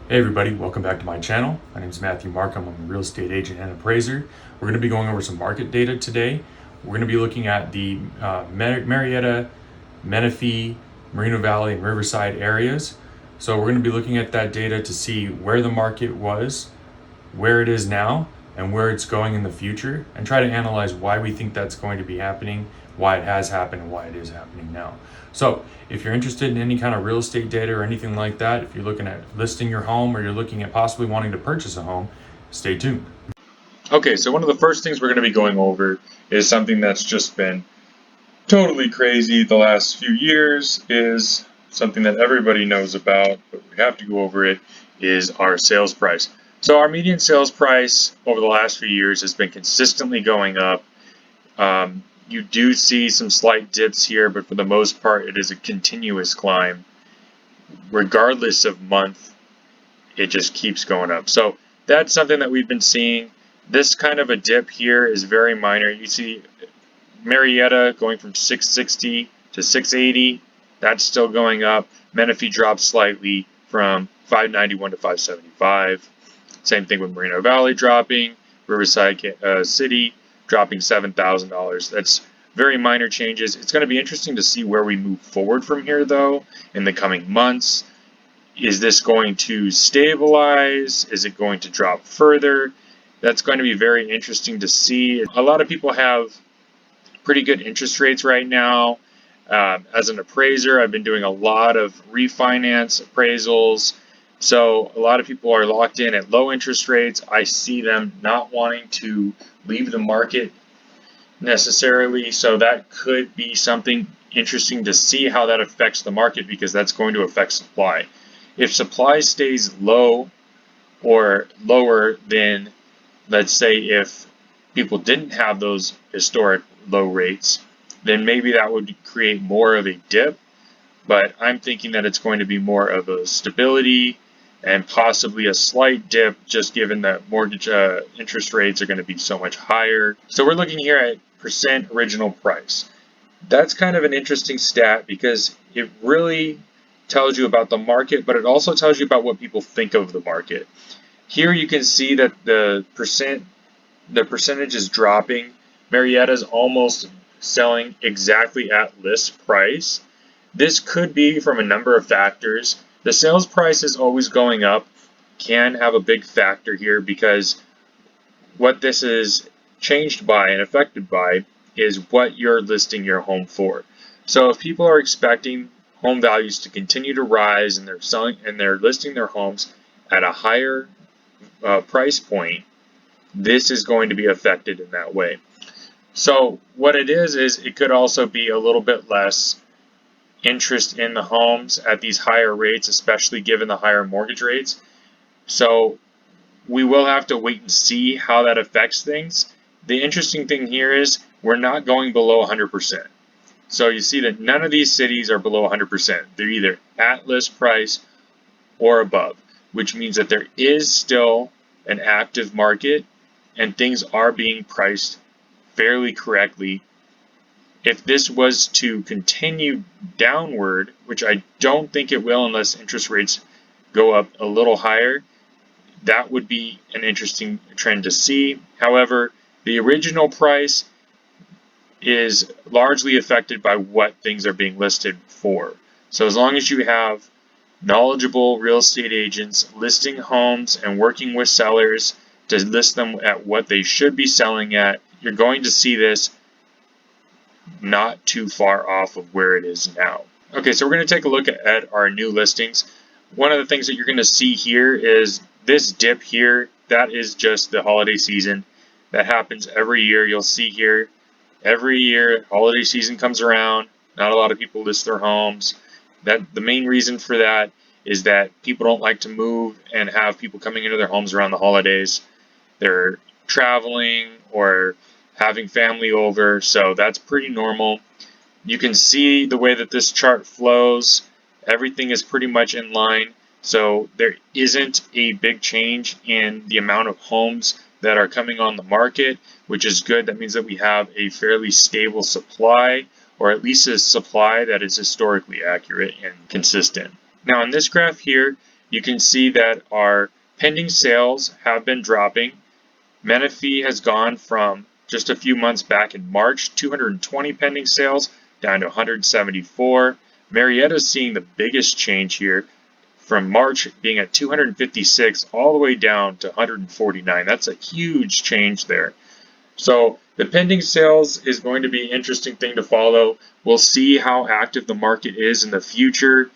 Hey everybody, welcome back to my channel. My name is Matthew Markham. I'm a real estate agent and appraiser. We're going to be going over some market data today. We're going to be looking at the Marietta, Menifee, Moreno Valley, and Riverside areas. So we're going to be looking at that data to see where the market was, where it is now, and where it's going in the future, and try to analyze why we think that's going to be happening, why it has happened, and why it is happening now. So if you're interested in any kind of real estate data or anything like that, if you're looking at listing your home or you're looking at possibly wanting to purchase a home, stay tuned. Okay, so one of the first things we're going to be going over is something that's just been totally crazy the last few years, is something that everybody knows about, but we have to go over it, is our sales price. So our median sales price over the last few years has been consistently going up. You do see some slight dips here, but for the most part, it is a continuous climb. Regardless of month, it just keeps going up. So that's something that we've been seeing. This kind of a dip here is very minor. You see Marietta going from 660 to 680. That's still going up. Menifee dropped slightly from 591 to 575. Same thing with Moreno Valley dropping. Riverside City dropping $7,000. That's very minor changes. It's going to be interesting to see where we move forward from here, though, in the coming months. Is this going to stabilize? Is it going to drop further? That's going to be very interesting to see. A lot of people have pretty good interest rates right now. As an appraiser, I've been doing a lot of refinance appraisals. So a lot of people are locked in at low interest rates. I see them not wanting to leave the market necessarily. So that could be something interesting to see how that affects the market, because that's going to affect supply. If supply stays low or lower than, let's say, if people didn't have those historic low rates, then maybe that would create more of a dip. But I'm thinking that it's going to be more of a stability and possibly a slight dip, just given that mortgage interest rates are going to be so much higher. So we're looking here at percent original price. That's kind of an interesting stat because it really tells you about the market, but it also tells you about what people think of the market. Here you can see that the percentage is dropping. Marietta's almost selling exactly at list price. This could be from a number of factors. The sales price is always going up, can have a big factor here, because what this is changed by and affected by is what you're listing your home for. So if people are expecting home values to continue to rise and they're listing their homes at a higher price point, this is going to be affected in that way. So what it is it could also be a little bit less interest in the homes at these higher rates, especially given the higher mortgage rates. So we will have to wait and see how that affects things. The interesting thing here is we're not going below 100%. So you see that none of these cities are below 100%. They're either at list price or above, which means that there is still an active market and things are being priced fairly correctly. If this was to continue downward, which I don't think it will unless interest rates go up a little higher, that would be an interesting trend to see. However, the original price is largely affected by what things are being listed for. So as long as you have knowledgeable real estate agents listing homes and working with sellers to list them at what they should be selling at, you're going to see this not too far off of where it is now. Okay, so we're going to take a look at our new listings. One of the things that you're going to see here is this dip here. That is just the holiday season. That happens every year. You'll see here, every year holiday season comes around, not a lot of people list their homes. The main reason for that is that people don't like to move and have people coming into their homes around the holidays. They're traveling or having family over, so that's pretty normal. You can see the way that this chart flows. Everything is pretty much in line, so there isn't a big change in the amount of homes that are coming on the market, which is good. That means that we have a fairly stable supply, or at least a supply that is historically accurate and consistent. Now in this graph here, you can see that our pending sales have been dropping. Menifee has gone from just a few months back in March, 220 pending sales down to 174. Marietta is seeing the biggest change here from March being at 256 all the way down to 149. That's a huge change there. So the pending sales is going to be an interesting thing to follow. We'll see how active the market is in the future.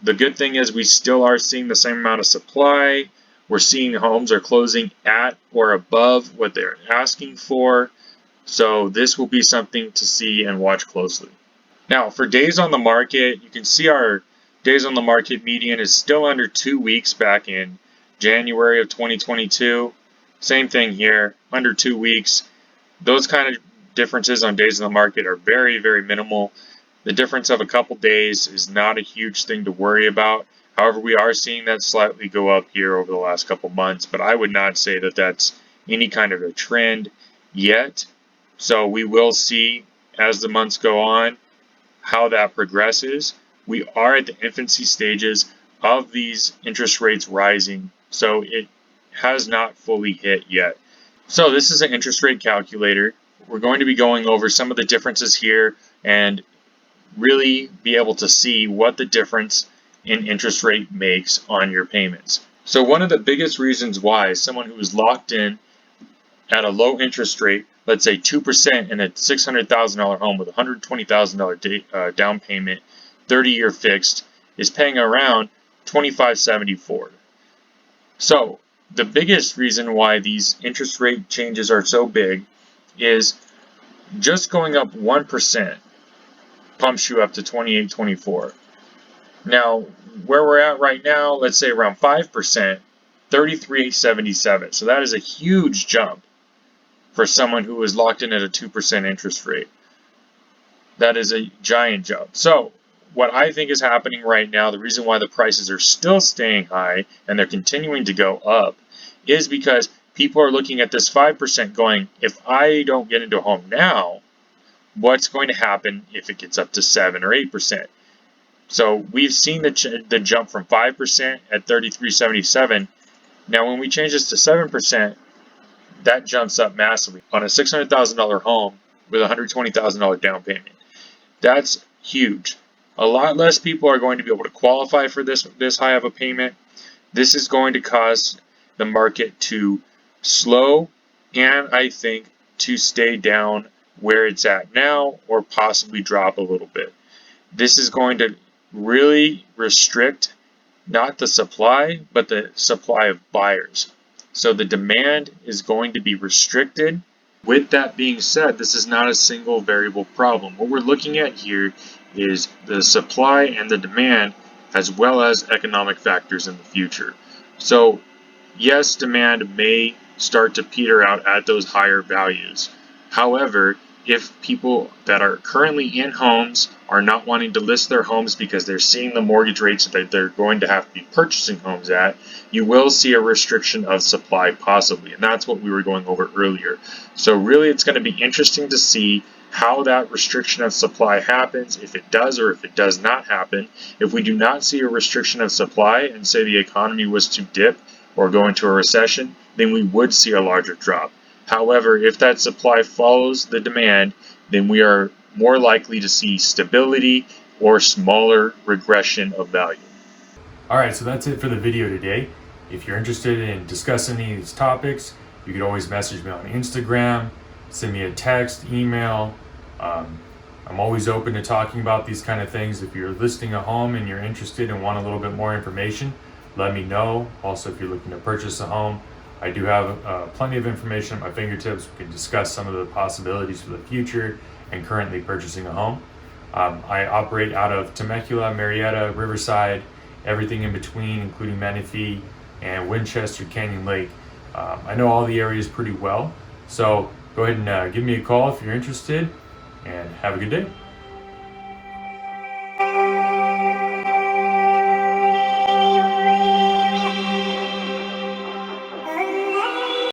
The good thing is we still are seeing the same amount of supply. We're seeing homes are closing at or above what they're asking for. So this will be something to see and watch closely. Now for days on the market, you can see our days on the market median is still under 2 weeks back in January of 2022. Same thing here, under 2 weeks. Those kind of differences on days on the market are very, very minimal. The difference of a couple days is not a huge thing to worry about. However, we are seeing that slightly go up here over the last couple months, but I would not say that that's any kind of a trend yet. So we will see as the months go on how that progresses. We are at the infancy stages of these interest rates rising, so it has not fully hit yet. So this is an interest rate calculator. We're going to be going over some of the differences here and really be able to see what the difference in interest rate makes on your payments. So one of the biggest reasons why someone who is locked in at a low interest rate, let's say 2% in a $600,000 home with a $120,000 down payment, 30-year fixed, is paying around $2,574. So the biggest reason why these interest rate changes are so big is just going up 1% pumps you up to 28.24. Now, where we're at right now, let's say around 5%, 33.77. So that is a huge jump for someone who is locked in at a 2% interest rate. That is a giant jump. So what I think is happening right now, the reason why the prices are still staying high and they're continuing to go up is because people are looking at this 5% going, if I don't get into a home now, what's going to happen if it gets up to 7 or 8%? So we've seen the jump from 5% at 33.77. Now when we change this to 7%, that jumps up massively on a $600,000 home with a $120,000 down payment. That's huge. A lot less people are going to be able to qualify for this high of a payment. This is going to cause the market to slow and I think to stay down where it's at now or possibly drop a little bit. This is going to really restrict not the supply but the supply of buyers. So the demand is going to be restricted. With that being said, this is not a single variable problem. What we're looking at here is the supply and the demand as well as economic factors in the future. So yes, demand may start to peter out at those higher values. However, if people that are currently in homes are not wanting to list their homes because they're seeing the mortgage rates that they're going to have to be purchasing homes at, you will see a restriction of supply possibly. And that's what we were going over earlier. So really it's going to be interesting to see how that restriction of supply happens, if it does or if it does not happen. If we do not see a restriction of supply and say the economy was to dip or go into a recession, then we would see a larger drop. However, if that supply follows the demand, then we are more likely to see stability or smaller regression of value. Alright, so that's it for the video today. If you're interested in discussing any of these topics, you can always message me on Instagram, send me a text, email. I'm always open to talking about these kind of things. If you're listing a home and you're interested and want a little bit more information, let me know. Also, if you're looking to purchase a home, I do have plenty of information at my fingertips. We can discuss some of the possibilities for the future and currently purchasing a home. I operate out of Temecula, Marietta, Riverside, everything in between, including Menifee and Winchester, Canyon Lake. I know all the areas pretty well, so go ahead and give me a call if you're interested, and have a good day.